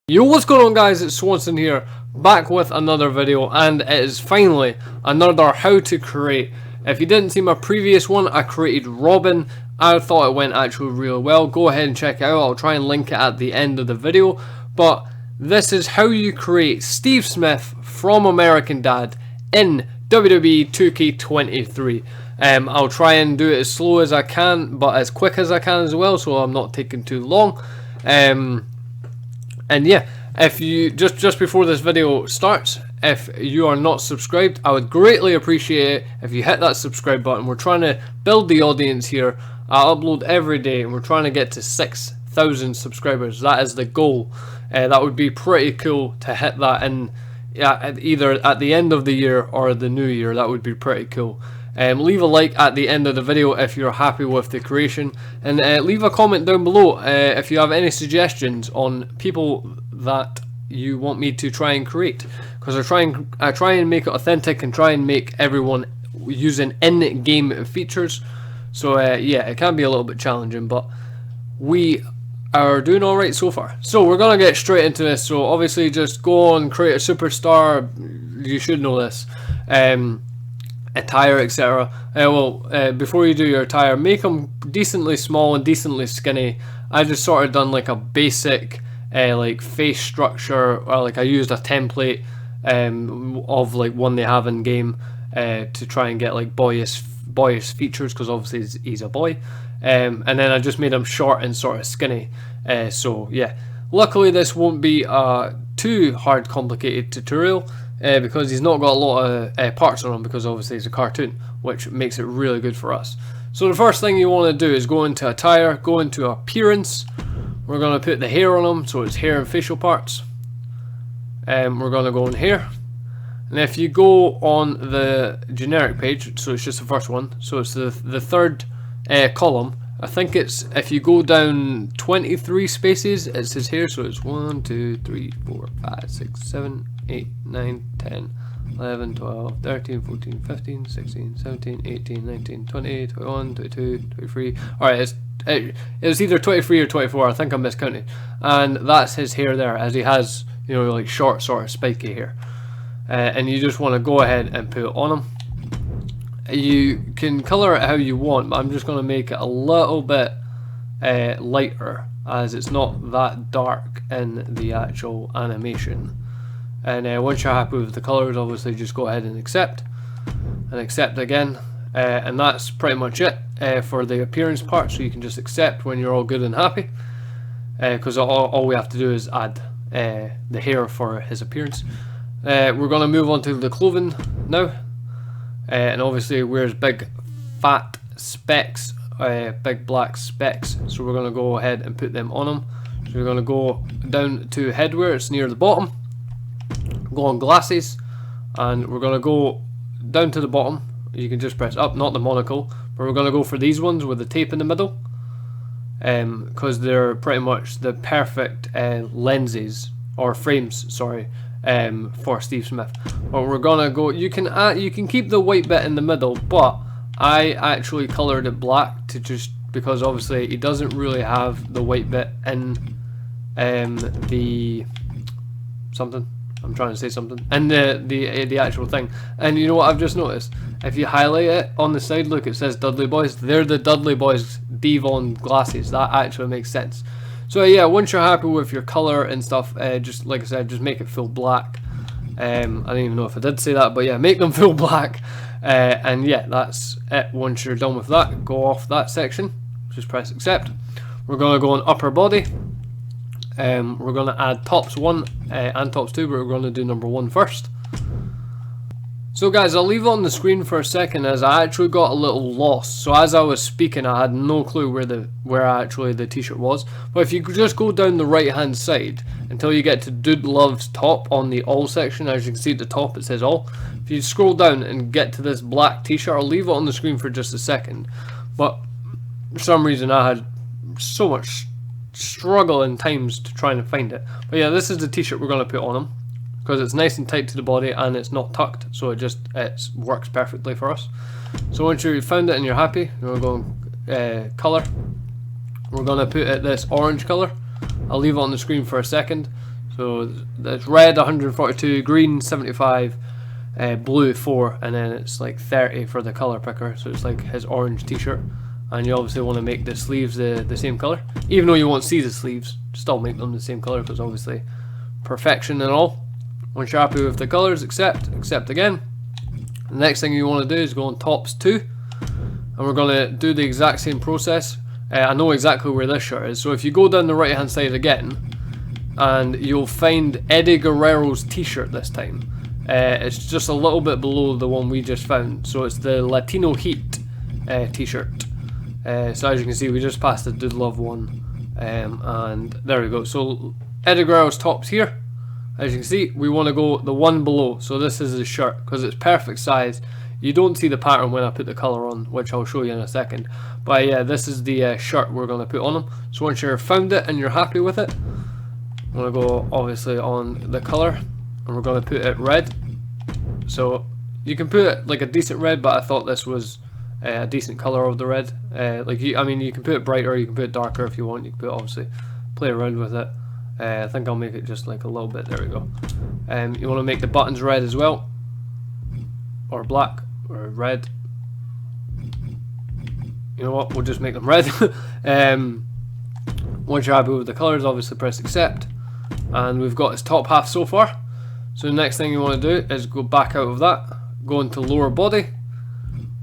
Yo, what's going on guys, it's Swanson here, back with another video, and it is finally another how to create. If you didn't see my previous one, I created Robin. I thought it went actually really well. Go ahead and check it out. I'll try and link it at the end of the video. But this is how you create Steve Smith from American Dad in WWE 2K23. I'll try and do it as slow as I can, but as quick as I can as well, so I'm not taking too long. And yeah, if you just before this video starts, if you are not subscribed, I would greatly appreciate it if you hit that subscribe button. We're trying to build the audience here. I upload every day and we're trying to get to 6,000 subscribers. That is the goal. That would be pretty cool to hit that in, either at the end of the year or the new year. That would be pretty cool. Leave a like at the end of the video if you're happy with the creation, and leave a comment down below if you have any suggestions on people that you want me to try and create, because I try and make it authentic and try and make everyone using in-game features. So yeah, it can be a little bit challenging, but we are doing alright so far. So we're gonna get straight into this. So obviously just go on, create a superstar. You should know this. Attire, etc. Before you do your attire, make them decently small and decently skinny. I just sort of done like a basic like face structure, or like I used a template of like one they have in game to try and get like boyish features, because obviously he's a boy, and then I just made him short and sort of skinny. So yeah, luckily this won't be a too hard complicated tutorial, because he's not got a lot of parts on him, because obviously it's a cartoon, which makes it really good for us. So the first thing you want to do is go into attire, go into appearance. We're going to put the hair on him, so it's hair and facial parts. We're going to go in here, and if you go on the generic page, so it's just the first one, so it's the third column. I think it's, if you go down 23 spaces, it says here, so it's 1, 2, 3, 4, 5, 6, 7, 8, 9, 10, 11, 12, 13, 14, 15, 16, 17, 18, 19, 20, 21, 22, 23. Alright, it was either 23 or 24, I think I miscounted. And that's his hair there, as he has, you know, like short sort of spiky hair. And you just want to go ahead and put it on him. You can colour it how you want, but I'm just going to make it a little bit lighter, as it's not that dark in the actual animation. And once you're happy with the colours, obviously just go ahead and accept again, and that's pretty much it for the appearance part. So you can just accept when you're all good and happy, because all we have to do is add the hair for his appearance. We're going to move on to the clothing now, and obviously he wears big fat specs, big black specs, so we're going to go ahead and put them on him. So we're going to go down to headwear, it's near the bottom. Go on glasses, and we're going to go down to the bottom. You can just press up, not the monocle, but we're going to go for these ones with the tape in the middle, because they're pretty much the perfect lenses, or frames, sorry, for Steve Smith. But we're going to go, you can keep the white bit in the middle, but I actually coloured it black to just, because obviously he doesn't really have the white bit in the something. I'm trying to say something. And the actual thing. And you know what I've just noticed? If you highlight it on the side, look, it says Dudley Boys. They're the Dudley Boys Devon glasses. That actually makes sense. So yeah, once you're happy with your colour and stuff, just like I said, just make it full black. I don't even know if I did say that, but yeah, make them full black. And yeah, that's it. Once you're done with that, go off that section. Just press accept. We're going to go on upper body. We're going to add tops 1 and tops 2, but we're going to do number 1 first. So guys, I'll leave it on the screen for a second, as I actually got a little lost. So as I was speaking, I had no clue where actually the t-shirt was. But if you just go down the right hand side until you get to Dude Loves Top on the all section, as you can see at the top it says all. If you scroll down and get to this black t-shirt, I'll leave it on the screen for just a second. But for some reason I had so much struggle in times to try and find it. But yeah, this is the t-shirt we're going to put on him, because it's nice and tight to the body and it's not tucked, so it works perfectly for us. So once you've found it and you're happy, you're going to go color. We're going to put it this orange color. I'll leave it on the screen for a second. So it's red 142, green 75, blue 4, and then it's like 30 for the color picker. So it's like his orange t-shirt. And you obviously want to make the sleeves the same color. Even though you won't see the sleeves, still make them the same color, because obviously perfection and all. Once you're happy with the colors, accept again. The next thing you want to do is go on tops 2, and we're going to do the exact same process. I know exactly where this shirt is, so if you go down the right hand side again, and you'll find Eddie Guerrero's t-shirt this time. It's just a little bit below the one we just found, so it's the Latino Heat t-shirt. So as you can see, we just passed the Dude Love one, and there we go. So Eddie Guerrero's tops here. As you can see, we want to go the one below. So this is his shirt, because it's perfect size. You don't see the pattern when I put the colour on, which I'll show you in a second. But yeah, this is the shirt we're going to put on him. So once you've found it and you're happy with it, I'm going to go obviously on the colour, and we're going to put it red. So you can put it like a decent red, but I thought this was a decent colour of the red. I mean, you can put it brighter, you can put it darker if you want. You can put obviously play around with it. I think I'll make it just like a little bit. There we go. You want to make the buttons red as well, or black, or red. You know what? We'll just make them red. Once you're happy with the colours, obviously press accept, and we've got his top half so far. So the next thing you want to do is go back out of that, go into lower body.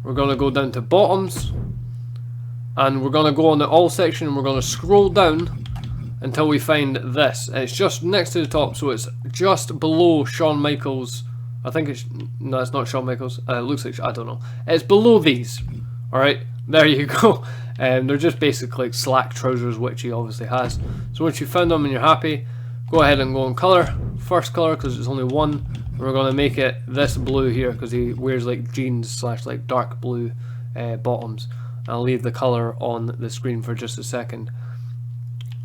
We're going to go down to bottoms, and we're going to go on the all section, and we're going to scroll down until we find this. And it's just next to the top, so it's just below Shawn Michaels. I think it's, no, it's not Shawn Michaels. It looks like, I don't know. It's below these. Alright, there you go. They're just basically like slack trousers, which he obviously has. So once you've found them and you're happy, go ahead and go on colour. First colour, because it's only one. We're going to make it this blue here, because he wears like jeans slash like dark blue bottoms. I'll leave the colour on the screen for just a second.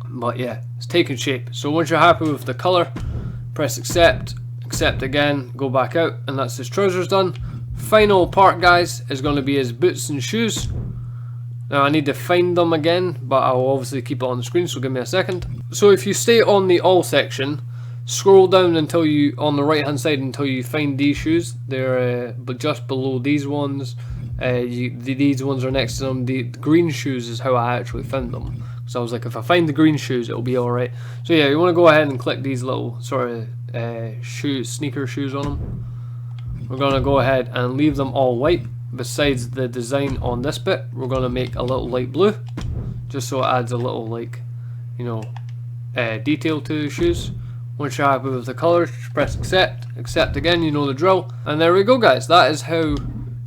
But yeah, it's taking shape. So once you're happy with the colour, press accept, accept again, go back out, and that's his trousers done. Final part, guys, is going to be his boots and shoes. Now I need to find them again, but I'll obviously keep it on the screen, so give me a second. So if you stay on the all section, scroll down until you, on the right hand side, until you find these shoes. They're but just below these ones. These ones are next to them. The green shoes is how I actually found them. So I was like, if I find the green shoes, it'll be alright. So yeah, you want to go ahead and click these little sort of sneaker shoes on them. We're going to go ahead and leave them all white. Besides the design on this bit, we're going to make a little light blue, just so it adds a little, like, you know, detail to the shoes. Once you're happy with the colours, press accept, accept again, you know the drill. And there we go, guys. That is how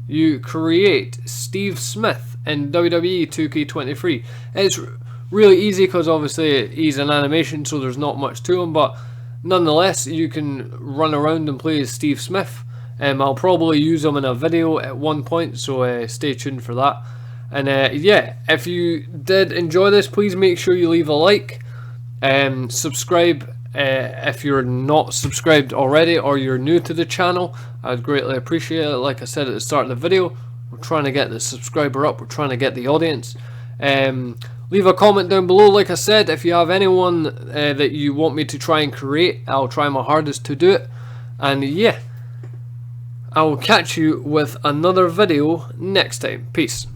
you create Steve Smith in WWE 2K23. It's really easy, because obviously he's an animation, so there's not much to him, but nonetheless, you can run around and play as Steve Smith. I'll probably use him in a video at one point, so stay tuned for that. And yeah, if you did enjoy this, please make sure you leave a like, subscribe if you're not subscribed already or you're new to the channel. I'd greatly appreciate it. Like I said at the start of the video, we're trying to get the subscriber up, we're trying to get the audience. Leave a comment down below, like I said, if you have anyone that you want me to try and create. I'll try my hardest to do it. And yeah, I will catch you with another video next time. Peace.